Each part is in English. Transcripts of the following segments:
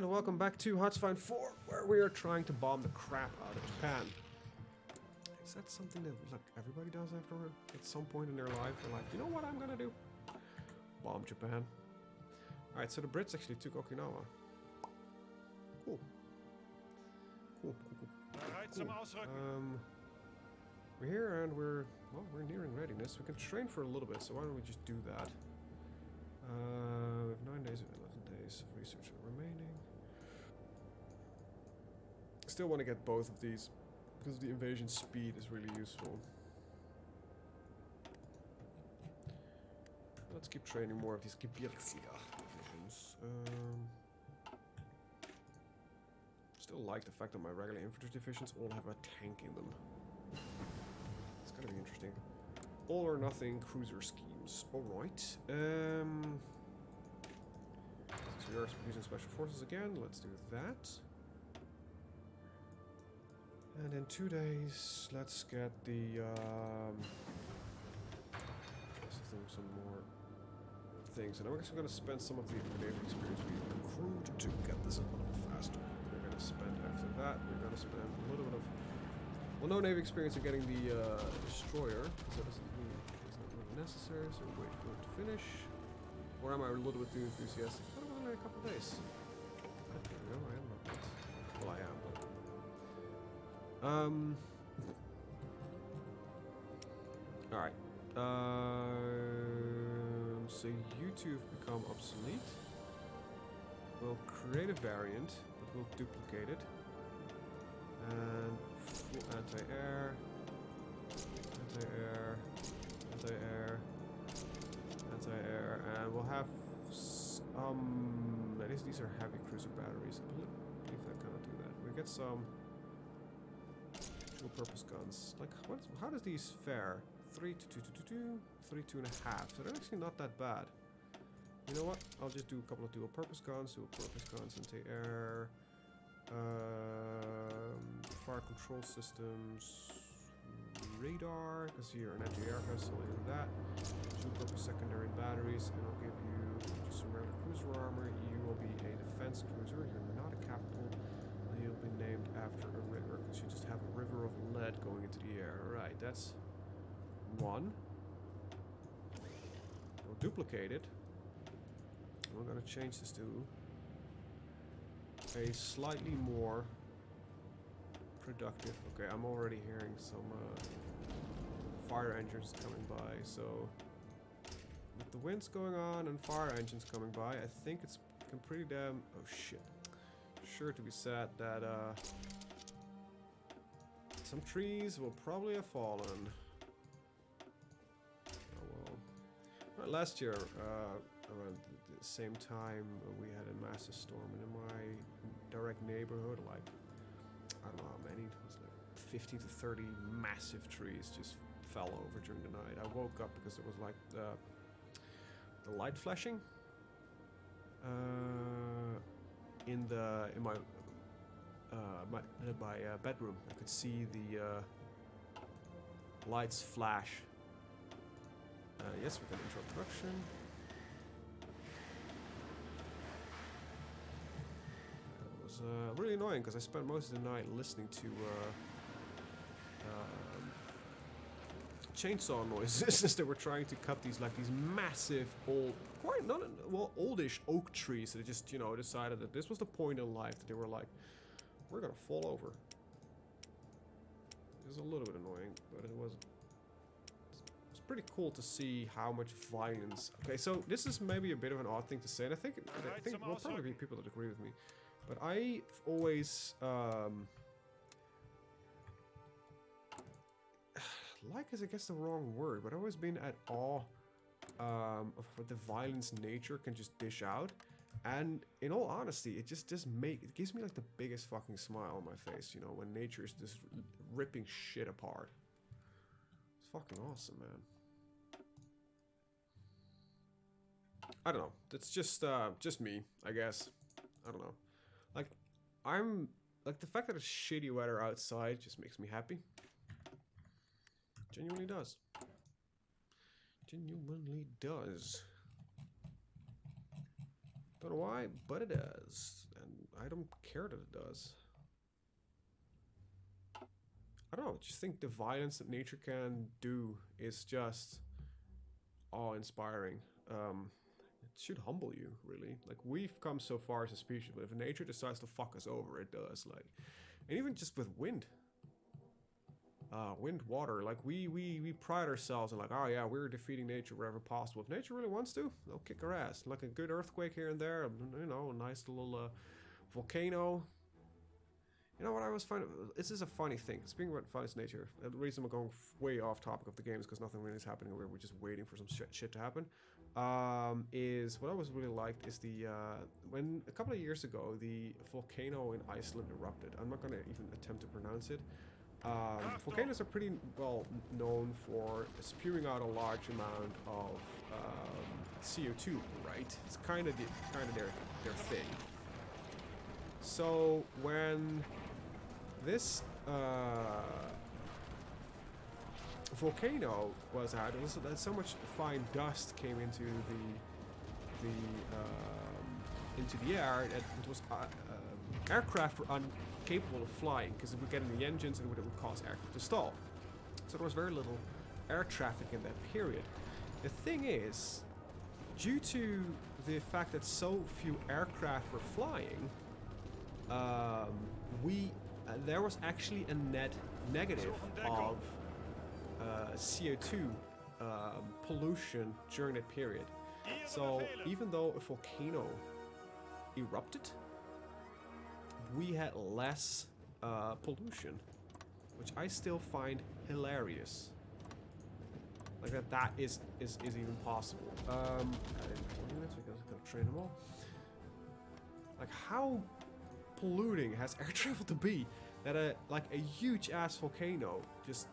and welcome back to HoI4, where we are trying to bomb the crap out of Japan. Is that something that like everybody does after at some point in their life? They're like, you know what I'm gonna do? Bomb Japan. Alright, so the Brits actually took Okinawa. Cool. Cool. We're here and we're nearing readiness. We can train for a little bit, so why don't we just do that? We have 9 days of 11 days of research remaining. Still want to get both of these because the invasion speed is really useful. Let's keep training more of these Gebirgsjäger divisions. Still like the fact that my regular infantry divisions all have a tank in them. It's gonna be interesting. All or nothing cruiser schemes. Alright. So we are using special forces again. Let's do that. And in 2 days, let's get the let's do some more things. And I'm actually going to spend some of the naval experience we accrued to get this a little bit faster. We're going to spend after that. We're going to spend a little bit of no naval experience in getting the destroyer, because that doesn't mean it's not really necessary. So we'll wait for it to finish. Or am I a little bit too enthusiastic? I thought it was only a couple of days. There we go. I am not. Well, I am, but. Alright. So you two have become obsolete. We'll create a variant, but we'll duplicate it. And full anti-air, anti-air, anti-air, anti-air, and we'll have at least these are heavy cruiser batteries. I believe I cannot do that. We get some dual-purpose guns. Like, how does these fare? 3 to 2 to 2, 3 2.5. So they're actually not that bad. You know what? I'll just do a couple of dual-purpose guns, anti-air. Fire control systems, radar, because you're an anti-air vessel, I'll do that. Dual-purpose secondary batteries, and I'll give you just some regular cruiser armor. You will be a defense cruiser. You're not a capital. You'll be named after a river, because you just have a river of lead going into the air. Alright, that's one. We'll duplicate it. We're going to change this to a slightly more productive. Okay, I'm already hearing some fire engines coming by, so with the winds going on and fire engines coming by, I think it's pretty damn... Oh shit. Sure to be sad that some trees will probably have fallen. Oh well. Right, last year, around the same time, we had a massive storm, and in my direct neighborhood, like, I don't know how many, it was like 50 to 30 massive trees just fell over during the night. I woke up because it was like the light flashing in my bedroom. I could see the lights flash. Yes, we can interrupt production. It was really annoying because I spent most of the night listening to chainsaw noises as they were trying to cut these massive old, oldish oak trees that just, you know, decided that this was the point in life that they were like, we're gonna fall over. It was a little bit annoying, but it was. It's pretty cool to see how much violence. Okay, so this is maybe a bit of an odd thing to say, and I think there'll probably be people that agree with me. But I've always like is I guess the wrong word, but I've always been at awe of what the violence nature can just dish out. And in all honesty, it gives me like the biggest fucking smile on my face, you know, when nature is just ripping shit apart. It's fucking awesome, man. I don't know. That's just me, I guess. I don't know. Like, the fact that it's shitty weather outside just makes me happy. Genuinely does. Genuinely does. Don't know why, but it does. And I don't care that it does. I don't know, I just think the violence that nature can do is just awe-inspiring. It should humble you, really. Like, we've come so far as a species, but if nature decides to fuck us over, it does. Like, and even just with wind. Wind, water, like we pride ourselves on like, oh yeah, we're defeating nature wherever possible. If nature really wants to, they'll kick our ass. Like a good earthquake here and there, you know, a nice little volcano. You know what I was finding? This is a funny thing. Speaking about funny nature, the reason I'm going way off topic of the game is because nothing really is happening. We're just waiting for some shit to happen. Is what I was really liked is the when a couple of years ago the volcano in Iceland erupted. I'm not going to even attempt to pronounce it. Volcanoes are pretty well known for spewing out a large amount of CO2, right? It's kind of their thing. So when this volcano was out, so much fine dust came into the air that it was aircraft were incapable of flying because it would get in the engines and it would cause aircraft to stall. So there was very little air traffic in that period. The thing is, due to the fact that so few aircraft were flying, there was actually a net negative of CO2 pollution during that period. So even though a volcano erupted, we had less pollution, which I still find hilarious. Like that is even possible. I didn't play this because I could train them all. Like, how polluting has air travel to be that a huge ass volcano just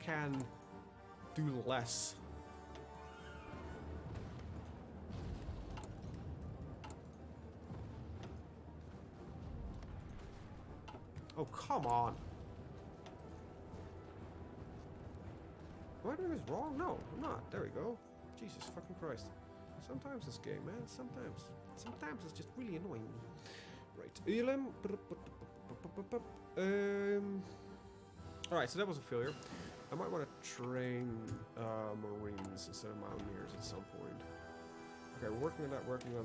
can do less? Oh, come on. Am I doing this wrong? No, I'm not. There we go. Jesus fucking Christ. Sometimes this game, man. Sometimes it's just really annoying. Right. Elam. Alright, so that was a failure. I might want to train Marines instead of Mountaineers at some point. Okay, working on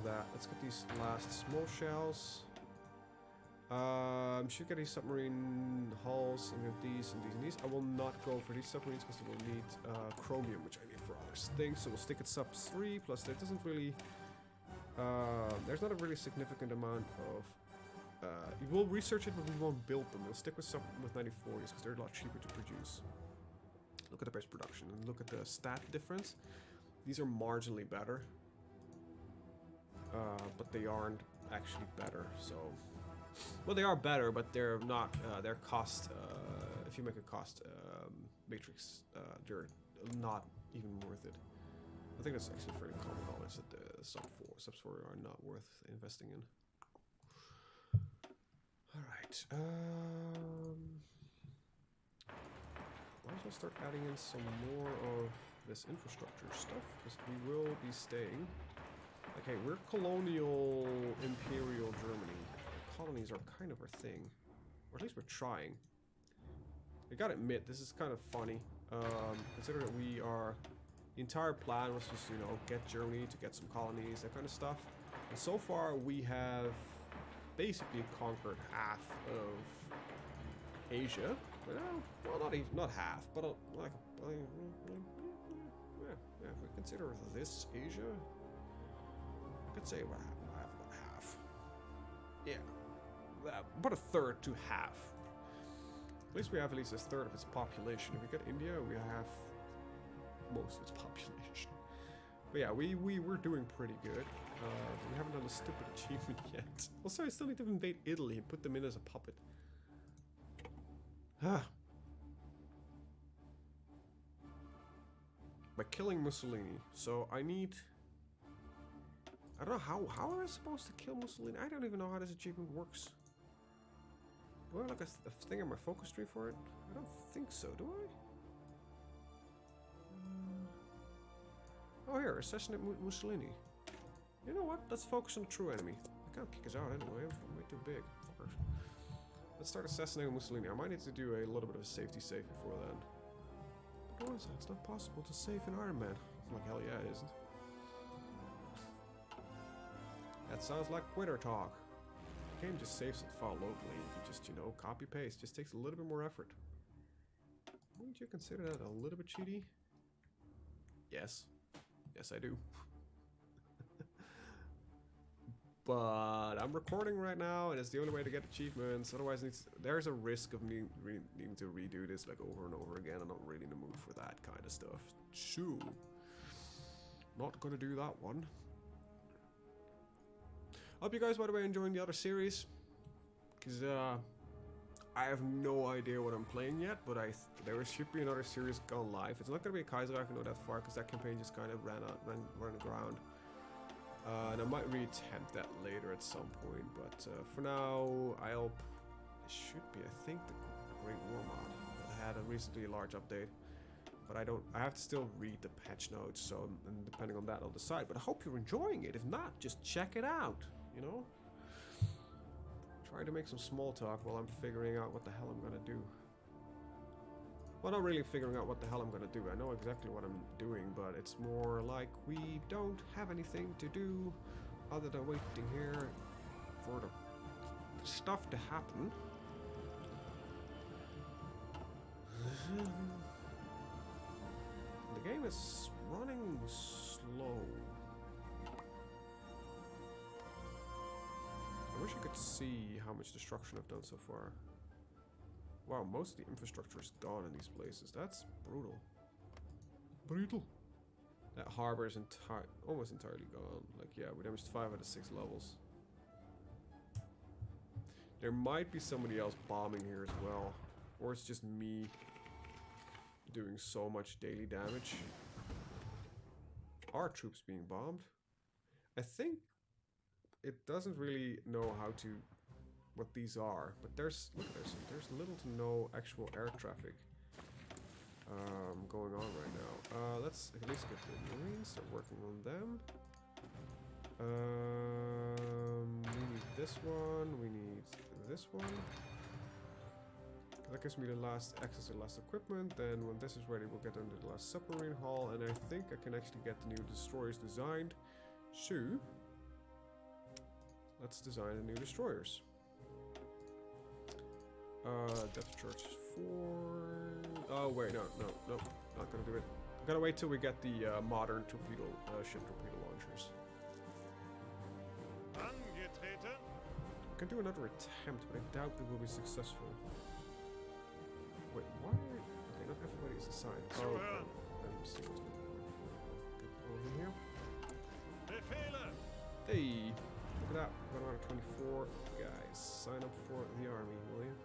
that. Let's get these last small shells. Should get these submarine hulls and get these and these and these. I will not go for these submarines because they will need chromium, which I need for other things. So we'll stick at sub 3. Plus, there doesn't really. There's not a really significant amount of. We'll research it, but we won't build them. We'll stick with 94s because they're a lot cheaper to produce. Look at the base production and look at the stat difference. These are marginally better, but they aren't actually better. So. Well, they are better, but they're not. Their cost, if you make a cost matrix, they're not even worth it. I think that's actually fairly common knowledge that the subs 4 are not worth investing in. All right. Might as well start adding in some more of this infrastructure stuff because we will be staying. Okay, we're colonial Imperial Germany. Colonies are kind of our thing, or at least we're trying. I gotta admit, this is kind of funny. Consider that the entire plan was just, you know, get Germany to get some colonies, that kind of stuff. And so far, we have basically conquered half of Asia. Well, not half, but like, yeah, if we consider this Asia, I could say about half. Yeah. About a third to half. At least we have at least a third of its population. If we get India, we have most of its population. But yeah, we're doing pretty good. We haven't done a stupid achievement yet. Also, I still need to invade Italy and put them in as a puppet. By killing Mussolini. So I need... I don't know, how am I supposed to kill Mussolini? I don't even know how this achievement works. Do I have like a thing on my focus tree for it? I don't think so, do I? Oh, here, assassinate Mussolini. You know what? Let's focus on the true enemy. They can't kick us out anyway. I'm way too big. Let's start assassinating Mussolini. I might need to do a little bit of a safety save before then. But what is that? It's not possible to save an Iron Man. Like, hell yeah, it isn't. That sounds like quitter talk. The game just saves the file locally. You can just, you know, copy paste. Just takes a little bit more effort. Wouldn't you consider that a little bit cheaty? Yes. Yes, I do. But I'm recording right now, and it's the only way to get achievements. Otherwise, there's a risk of me needing to redo this like over and over again. I'm not really in the mood for that kind of stuff. Shoo. Not gonna do that one. Hope you guys, by the way, enjoying the other series. Because I have no idea what I'm playing yet, but there should be another series gone live. It's not gonna be a Kaiser, I can know that far, because that campaign just kind of ran aground. And I might re-attempt that later at some point, but for now, it should be, I think, the Great War mod that had a recently large update. But I have to still read the patch notes, so and depending on that, I'll decide. But I hope you're enjoying it. If not, just check it out, you know? Try to make some small talk while I'm figuring out what the hell I'm gonna do. Well, not really figuring out what the hell I'm gonna do. I know exactly what I'm doing, but it's more like we don't have anything to do other than waiting here for the stuff to happen. The game is running slow. I wish I could see how much destruction I've done so far. Wow, most of the infrastructure is gone in these places. That's brutal. Brutal. That harbor is almost entirely gone. Like, yeah, we damaged 5 out of 6 levels. There might be somebody else bombing here as well. Or it's just me doing so much daily damage. Are troops being bombed? I think it doesn't really know how to... what these are, but there's little to no actual air traffic going on right now. Let's at least get the Marines, start working on them. We need this one, we need this one. That gives me the last access to the last equipment. Then when this is ready, we'll get into the last submarine hull, and I think I can actually get the new destroyers designed. So let's design the new destroyers. Depth charge 4. Oh wait, no, not gonna do it. Gotta wait till we get the modern torpedo ship torpedo launchers. I can do another attempt, but I doubt we will be successful. Wait, why? Okay, not everybody is assigned. Oh, let me see what's going on here. Hey, look at that. We've got around 24 guys. Sign up for the army, will you?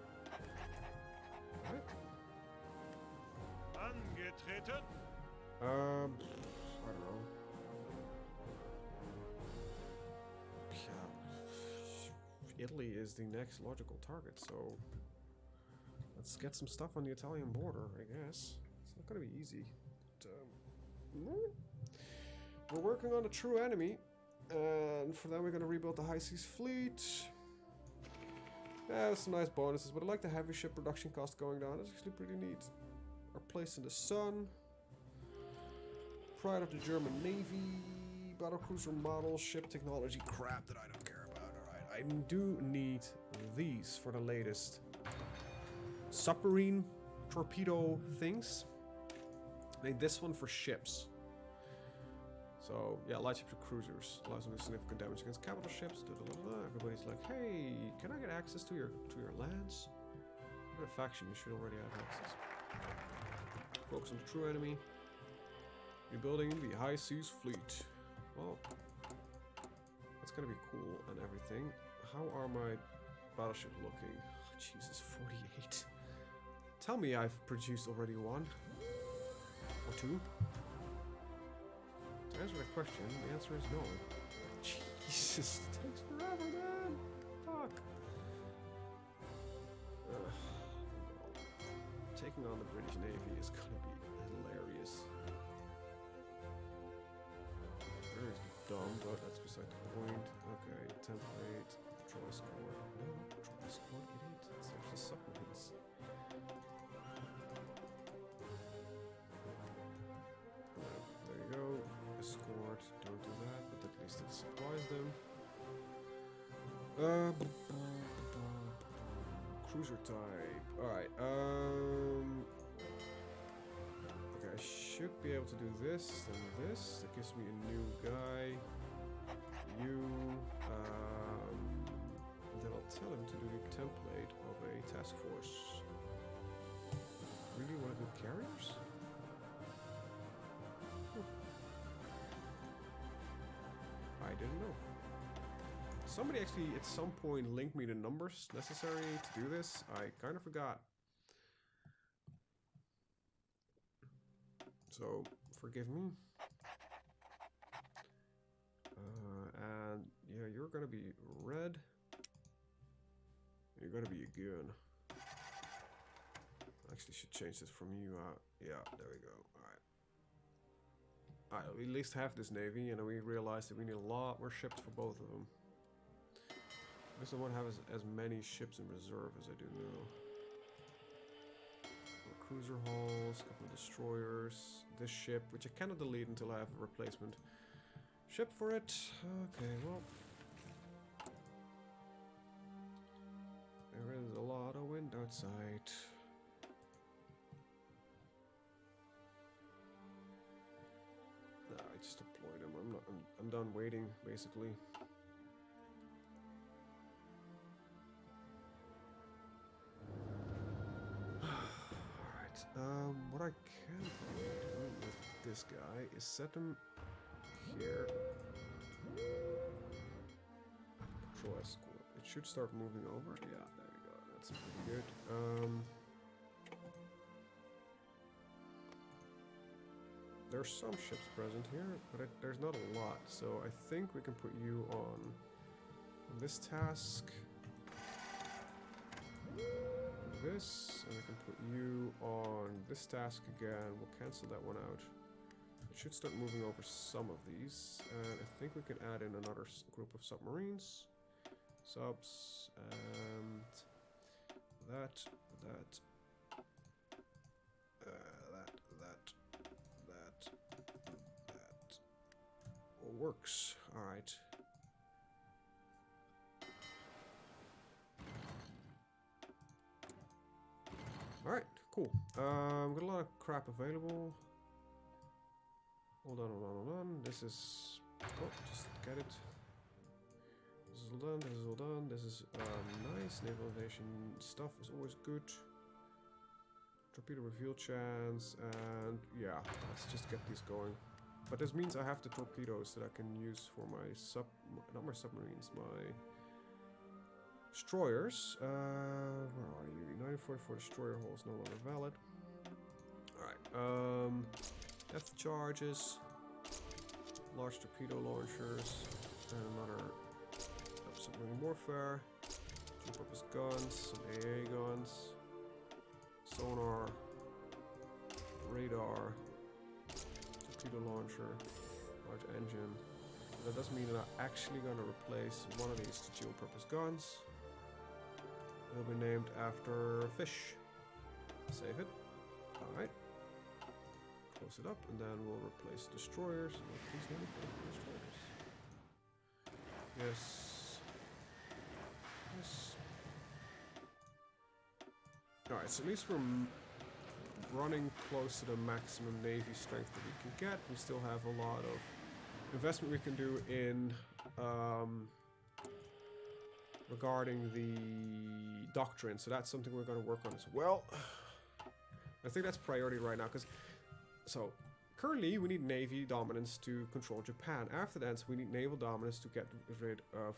Alright. I don't know. Yeah. Italy is the next logical target, so let's get some stuff on the Italian border, I guess. It's not gonna be easy. But, we're working on a true enemy, and for that we're gonna rebuild the high seas fleet. Yeah, some nice bonuses, but I like the heavy ship production cost going down. That's actually pretty neat. Our place in the sun. Pride of the German Navy. Battlecruiser model, ship technology crap that I don't care about. Alright, I do need these for the latest submarine torpedo things. I need this one for ships. So, yeah, light ships or cruisers allows them to significant damage against capital ships. Everybody's like, hey, can I get access to your lands? You're a faction, you should already have access. Focus on the true enemy. Rebuilding the high seas fleet. Well, that's gonna be cool and everything. How are my battleships looking? Oh, Jesus, 48. Tell me I've produced already 1 or 2. To answer that question, the answer is no. Jesus, it takes forever, man. Fuck. Taking on the British Navy is gonna be hilarious. Where is dumb, but that's beside the point. Okay, template, draw a score. No, draw a score, idiot. It's the submarines. There you go. Escort, don't do that, but at least it supplies them. Cruiser type. Alright, okay, I should be able to do this, then this. That gives me a new guy. You, then I'll tell him to do the template of a task force. Really want to do carriers? I didn't know. Somebody actually at some point linked me the numbers necessary to do this. I kind of forgot. So, forgive me. And yeah, you're gonna be red. You're gonna be a goon. Actually, should change this from you out. Yeah, there we go. Alright. Alright, we at least have this navy, and we realized that we need a lot more ships for both of them. I guess I won't have as many ships in reserve as I do now. Cruiser hulls, a couple of destroyers, this ship, which I cannot delete until I have a replacement ship for it. Okay, well. There is a lot of wind outside. Nah, I just deployed him. I'm done waiting, basically. What I can do with this guy is set him here. Control escort. It should start moving over. Yeah, there we go. That's pretty good. There's some ships present here, but there's not a lot. So I think we can put you on this task. This, and I can put you on this task again. We'll cancel that one out. It should start moving over some of these, and I think we can add in another group of submarines. Subs, and that all works. All right. Alright, cool. Got a lot of crap available. Hold on. This is... Oh, just get it. This is all done, this is all done. This is nice. Naval invasion stuff is always good. Torpedo reveal chance, and yeah, let's just get these going. But this means I have the torpedoes that I can use for my not my submarines, my destroyers. Where are you? 944 destroyer hull is no longer valid. Alright, depth charges, large torpedo launchers, and another submarine warfare, dual-purpose guns, some AA guns, sonar, radar, torpedo launcher, large engine. That does mean that I'm actually going to replace one of these dual-purpose guns. It'll be named after fish. Save it. Alright. Close it up, and then we'll replace destroyers. Please let me destroyers. Yes. Yes. Alright, so at least we're running close to the maximum navy strength that we can get. We still have a lot of investment we can do in regarding the doctrine, so that's something we're going to work on as well. I think that's priority right now, because currently we need navy dominance to control Japan. After that, we need naval dominance to get rid of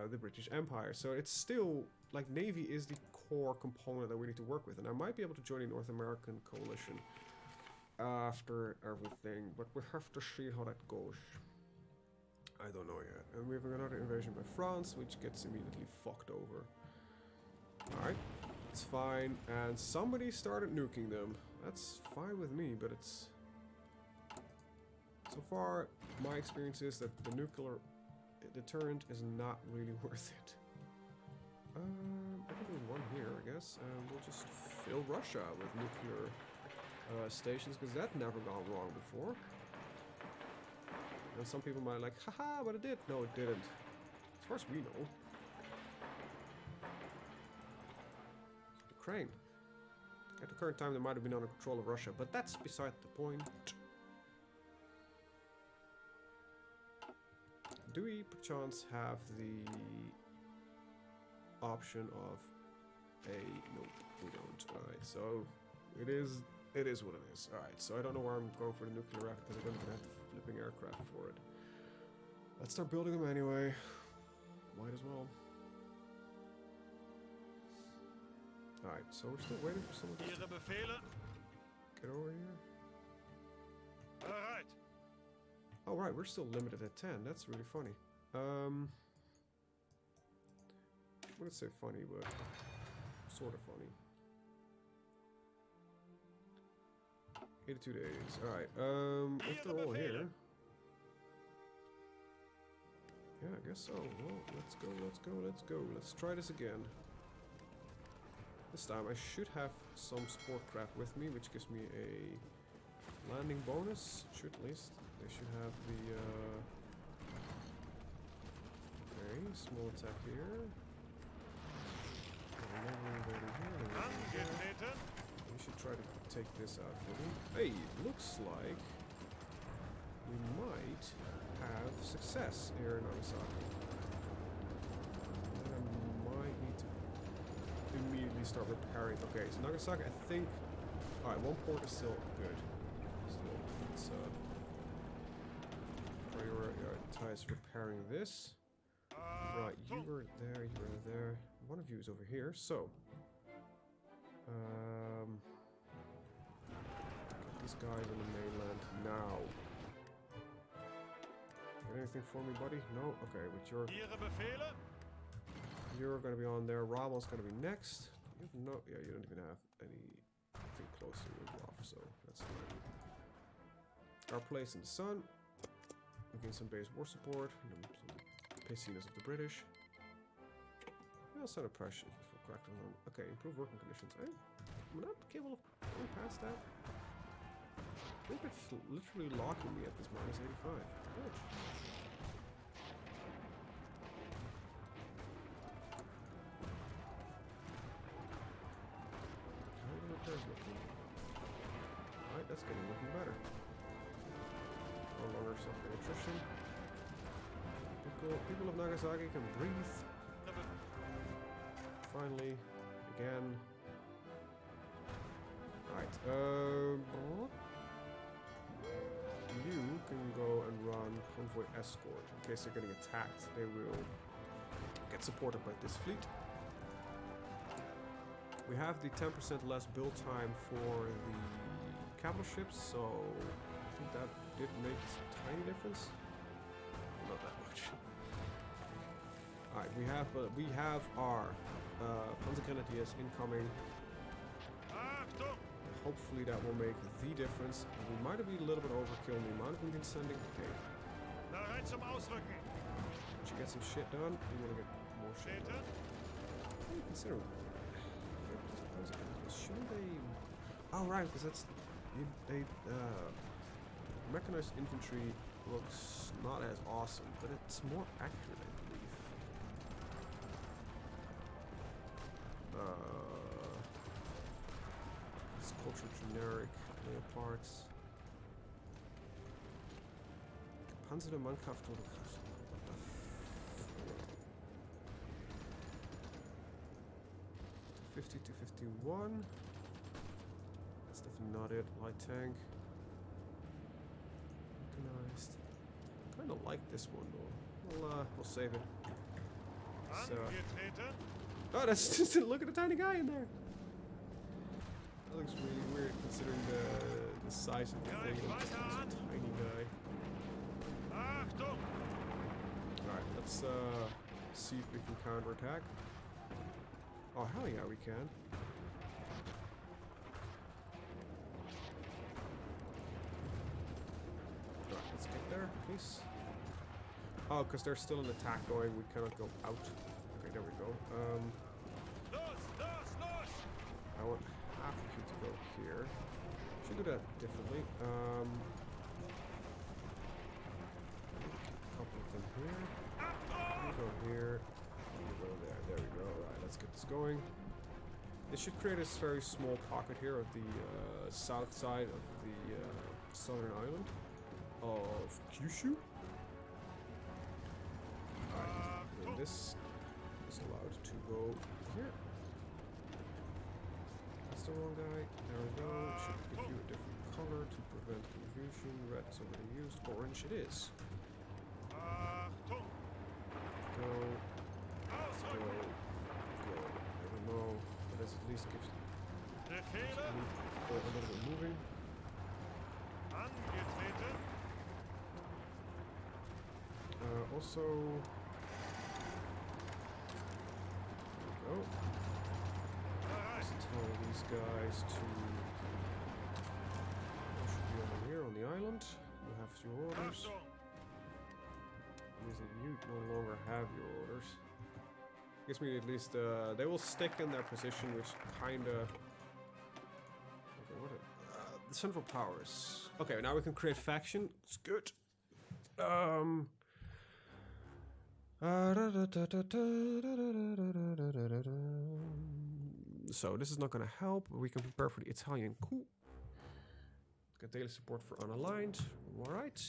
the British Empire. So it's still like navy is the core component that we need to work with, and I might be able to join the North American coalition after everything, but we have to see how that goes. I don't know yet. And we have another invasion by France, which gets immediately fucked over. Alright, it's fine. And somebody started nuking them. That's fine with me, but it's... So far, my experience is that the nuclear deterrent is not really worth it. I can do one here, I guess, and we'll just fill Russia with nuclear stations, because that never gone wrong before. And some people might be like, haha, but it did. No, it didn't. As far as we know. Ukraine. At the current time, they might have been under control of Russia, but that's beside the point. Do we, perchance, have the option of a... No, we don't. Alright, so it is what it is. Alright, so I don't know where I'm going for the nuclear reactor, because I don't even have the flipping aircraft for it. Let's start building them anyway. Might as well. Alright, so we're still waiting for someone to get over here. Alright. Oh, right, we're still limited at 10. That's really funny. I wouldn't say funny, but sort of funny. 82 days. Alright, if they're all here... Yeah, I guess so. Well, let's go, let's go, let's go. Let's try this again. This time I should have some support craft with me, which gives me a landing bonus. Should at least. They should have the... Okay, small attack here. We should try to take this out for me. Hey, looks like we might have success here in Nagasaki. And I might need to immediately start repairing. Okay, so Nagasaki, I think... Alright, one port is still good. Still, let's prioritize repairing this. Right, you were there, you were there. One of you is over here, so... get these guys on the mainland now. Got anything for me, buddy? No? Okay, but you're gonna be on there. Ramon's gonna be next. You have no... Yeah, you don't even have anything close to your bluff, so that's fine. Our place in the sun. Again, some base war support. Some pissiness of the British. Yeah, send a pressure for crackdown on. Okay, improve working conditions. I'm not capable of going past that. I think it's literally locking me at this minus 85. Good. How are the repairs looking? Alright, that's looking better. No longer suffering attrition. People of Nagasaki can breathe. Finally, again. Alright, you can go and run convoy escort. In case they're getting attacked, they will get supported by this fleet. We have the 10% less build time for the capital ships, so I think that did make a tiny difference. Not that much. Alright, we have our Panzergrenadiers incoming. Hopefully that will make the difference. We might have been a little bit overkill in the amount of Indian sending. Okay. Once you get some shit done, you're gonna get more shit done. What do you consider? Shouldn't they... Oh right, because that's... mechanized infantry looks not as awesome, but it's more accurate, I believe. It's culture generic parts. Panzer der Mannschaft oder what the f... 50 to 51. That's definitely not it. Light tank. Mechanized. Kind of like this one though. We'll save it. So, oh, that's just look at the tiny guy in there. That looks really weird considering the size of the thing. It's just a tiny guy. Alright, let's see if we can counterattack. Oh hell yeah, we can. Alright, let's get there, please. Oh, because there's still an attack going. We cannot go out. Okay, there we go. I want half of you to go here. Should do that differently. A couple of them here. You go here. You go there. There we go. Alright, let's get this going. This should create a very small pocket here of the south side of the southern island of Kyushu. Alright, and this is allowed to go here. That's the wrong guy. There we go. Should give you a different color to prevent confusion. Red's already used. Orange it is. Go. Go. Go. I don't know. But this at least gives me a little bit moving. Also, there we go. Just tell these guys to. What should be over here on the island? You have your orders. Means that you no longer have your orders. Gives me at least they will stick in their position, which kinda. Okay, what? The central powers. Okay, now we can create faction. It's good. So this is not going to help. We can prepare for the Italian coup. Get daily support for unaligned. All right.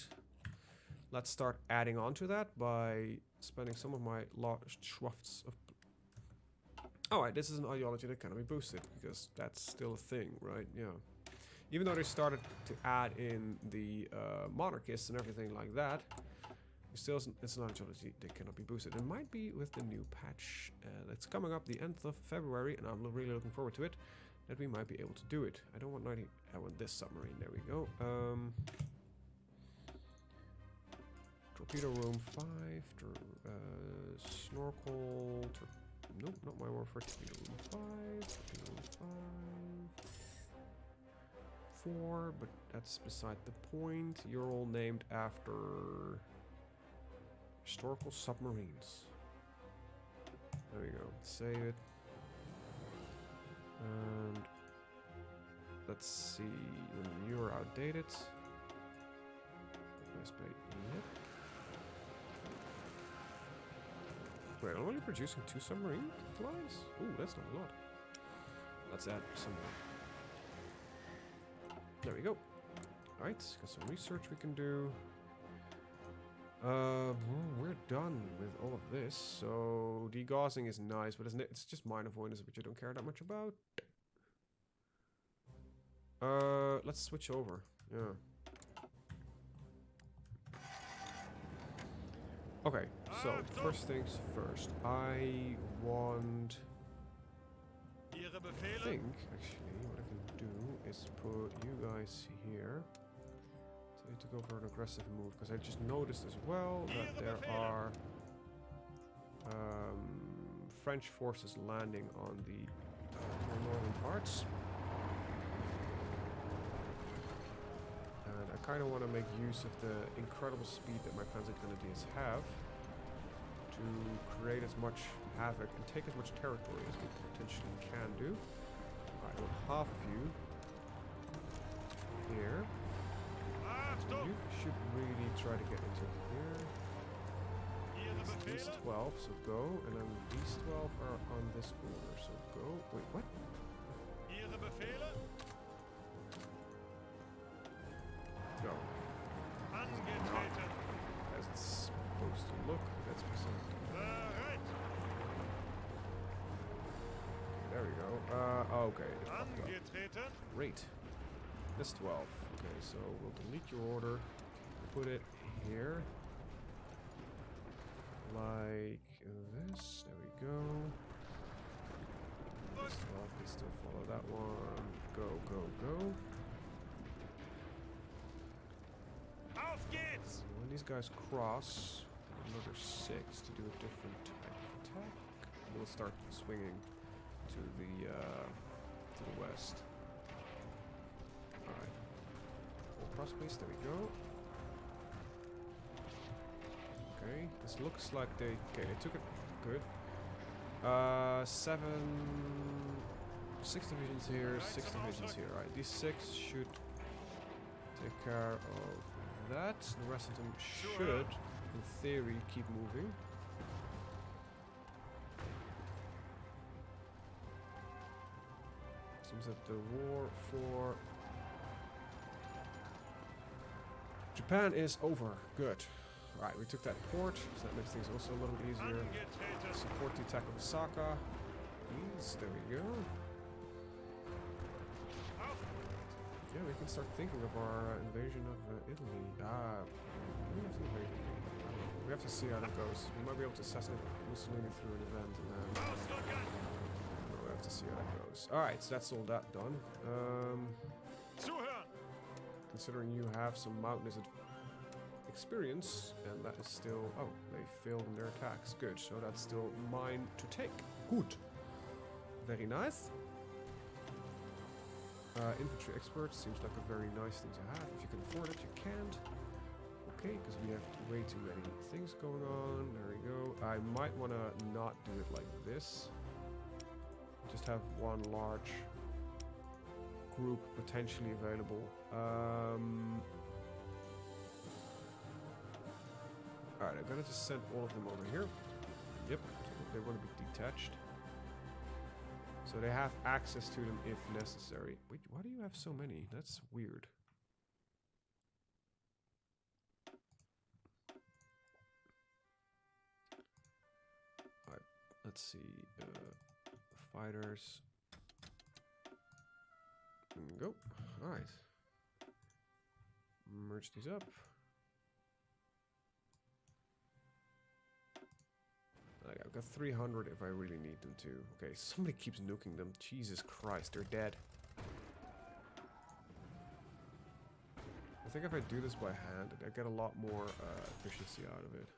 Let's start adding on to that by spending some of my large swafts of. All right, this is an ideology that cannot be boosted because that's still a thing, right? Yeah. Even though they started to add in the monarchists and everything like that. Still, it's an ideology that cannot be boosted. It might be with the new patch that's coming up the end of February, and I'm really looking forward to it, that we might be able to do it. I don't want 90. I want this submarine. There we go. Torpedo room 5. Snorkel. Nope, not my word for torpedo room 5. Torpedo room 5. 4, but that's beside the point. You're all named after historical submarines. There we go. Save it. And let's see. You're outdated. Nice play. Yep. Wait, I'm only producing 2 submarine lines? Ooh, that's not a lot. Let's add some more. There we go. Alright, got some research we can do. We're done with all of this. So degaussing is nice, but it's just mine avoidance, which I don't care that much about. Let's switch over. Yeah. Okay, so first things first. I want. I think actually what I can do is put you guys here. To go for an aggressive move because I just noticed as well that there are French forces landing on the northern parts, and I kind of want to make use of the incredible speed that my Panzer Grenadiers have to create as much havoc and take as much territory as we potentially can do. I want half of you here. So you should really try to get into here. These 12, so go, and then these 12 are on this order, so go. Wait, what? Go. As it's supposed to look, that's percent. There we go. Okay. Great. This 12. Okay, so we'll delete your order, put it here, like this. There we go. This 12 can still follow that one. Go, go, go. When these guys cross, another 6 to do a different type of attack. We'll start swinging to the west. Cross base, there we go. Okay, this looks like they... Okay, they took it. Good. 6 divisions here, 6 divisions here. Right, these 6 should take care of that. The rest of them should, in theory, keep moving. Seems that the war for Japan is over. Good. Alright, we took that port, so that makes things also a little easier. Support the attack of Osaka. Please, there we go. Yeah, we can start thinking of our invasion of Italy. We have to invade Italy. I don't know. We have to see how that goes. We might be able to assassinate Mussolini through an event, and then we have to see how that goes. Alright, so that's all that done. Considering you have some mountainous experience, and that is still... Oh, they failed in their attacks. Good, so that's still mine to take. Good. Very nice. Infantry expert seems like a very nice thing to have. If you can afford it, you can't. Okay, because we have way too many things going on. There we go. I might want to not do it like this. Just have one large group potentially available. Alright, I'm gonna just send all of them over here. Yep, they want to be detached. So they have access to them if necessary. Wait, why do you have so many? That's weird. Alright, let's see. Fighters. Go. Alright. Merge these up. I've got 300 if I really need them to. Okay, somebody keeps nuking them. Jesus Christ, they're dead. I think if I do this by hand, I get a lot more efficiency out of it.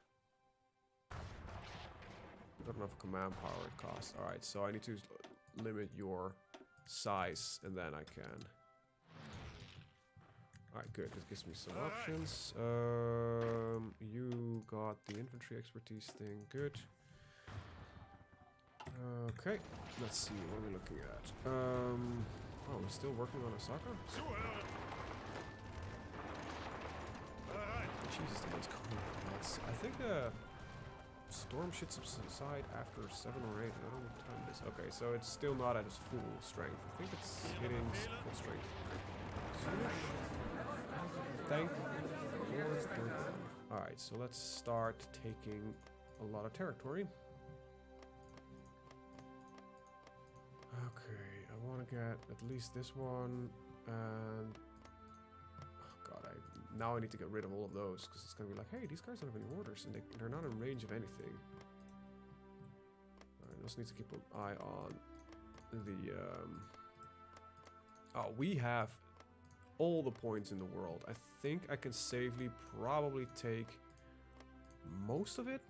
Not enough command power it costs. Alright, so I need to limit your size, and then I can. Alright, good. This gives me some options. You got the infantry expertise thing. Good. Okay, let's see, what are we looking at? Oh, we're still working on Osaka? Jesus, the one's going nuts. I think the storm should subside after 7 or 8. I don't know what time it is. Okay, so it's still not at its full strength. I think it's hitting full strength. Thank Lord. Alright, so let's start taking a lot of territory. Okay, I want to get at least this one, and oh god, now I need to get rid of all of those, because it's going to be like, hey, these guys don't have any orders, and they're not in range of anything. Alright, I just need to keep an eye on the, oh, we have all the points in the world. I think I can safely probably take most of it,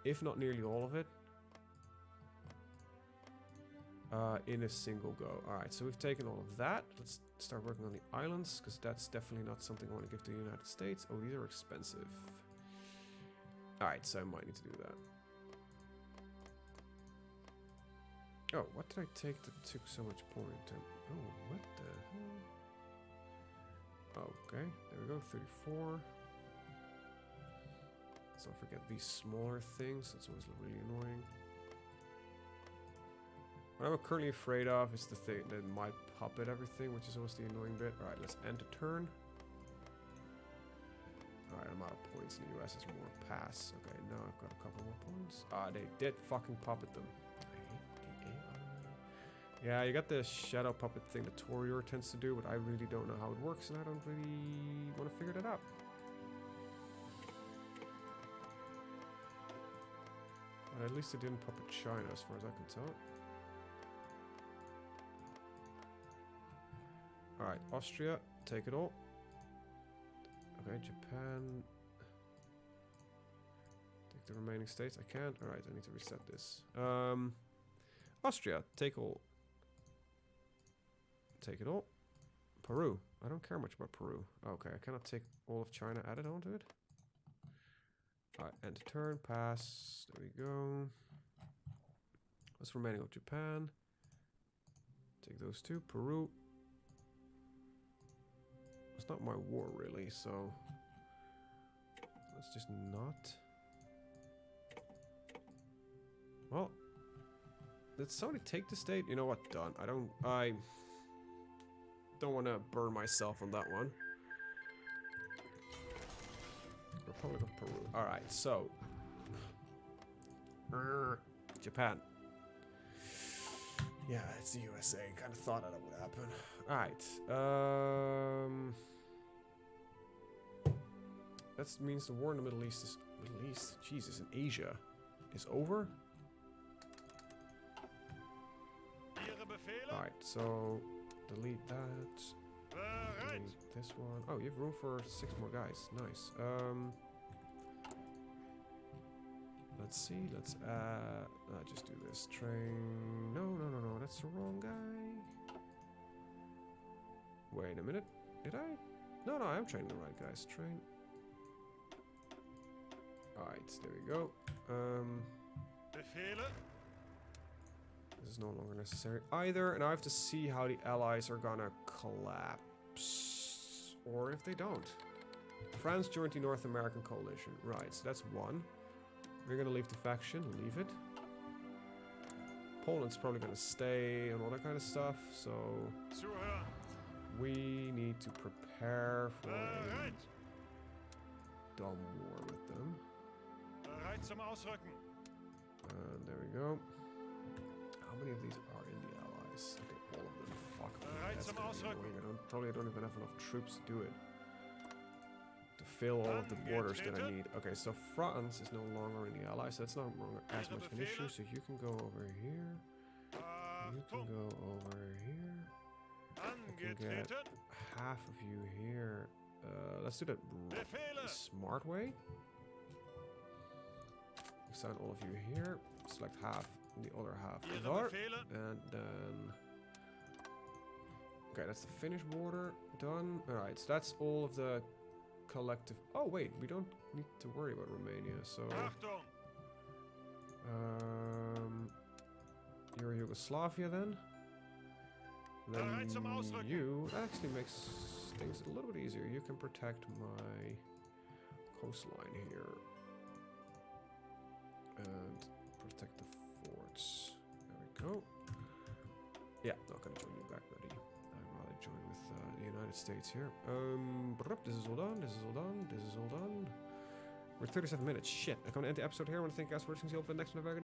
if not nearly all of it. In a single go. Alright, so we've taken all of that. Let's start working on the islands, because that's definitely not something I want to give to the United States. Oh, these are expensive. Alright, so I might need to do that. Oh, what did I take that took so much point? Oh, what the hell? Okay, there we go, 34. Let's not forget these smaller things, that's always really annoying. What I'm currently afraid of is the thing that might puppet everything, which is always the annoying bit. Alright, let's end a turn. Alright, I'm out of points in the US. It's more pass. Okay, now I've got a couple more points. Ah, they did fucking puppet them. I hate the AI. Yeah, you got the shadow puppet thing that Torior tends to do, but I really don't know how it works, and I don't really want to figure that out. But at least it didn't puppet China, as far as I can tell. Alright, Austria, take it all. Okay, Japan. Take the remaining states. I can't. Alright, I need to reset this. Austria, take all. Take it all. Peru. I don't care much about Peru. Okay, I cannot take all of China added onto it. Alright, end turn, pass. There we go. What's remaining of Japan? Take those two. Peru. It's not my war, really, so... let's just not... well... did somebody take the state? You know what? Done. I don't want to burn myself on that one. Republic of Peru. Alright, so... Japan. Yeah, it's the USA. Kind of thought that would happen. Alright. That means the war in the Middle East is... Middle East? Jesus, in Asia is over? Alright, so... delete that. Delete this one. Oh, you have room for 6 more guys. Nice. Let's see. Let's just do this. Train. No. That's the wrong guy. Wait a minute. Did I? No, I'm training the right guys. Train. Alright, there we go. This is no longer necessary either, and I have to see how the allies are gonna collapse. Or if they don't. France joined the North American coalition. Right, so that's one. We're gonna leave the faction, leave it. Poland's probably gonna stay and all that kind of stuff, so... we need to prepare for a dumb war with them. And there we go. How many of these are in the allies? Okay, all of them. Fuck them. That's gonna be annoying. I don't even have enough troops to do it. To fill all of the borders that I need. Okay, so France is no longer in the allies, so that's no longer as much an issue. So you can go over here. You can go over here. I can get half of you here. Let's do that the smart way. Assign all of you here. Select half, and the other half there. And then... okay, that's the Finnish border. Done. Alright, so that's all of the collective... oh, wait, we don't need to worry about Romania, so... you're Yugoslavia then? And then you... that actually makes things a little bit easier. You can protect my coastline here. And protect the forts. There we go. Yeah, not gonna join you back, buddy. I'd rather join with the United States here. This is all done. This is all done. This is all done. We're 37 minutes. Shit. I'm gonna end the episode here. I want to thank you guys for watching. See you for the next one.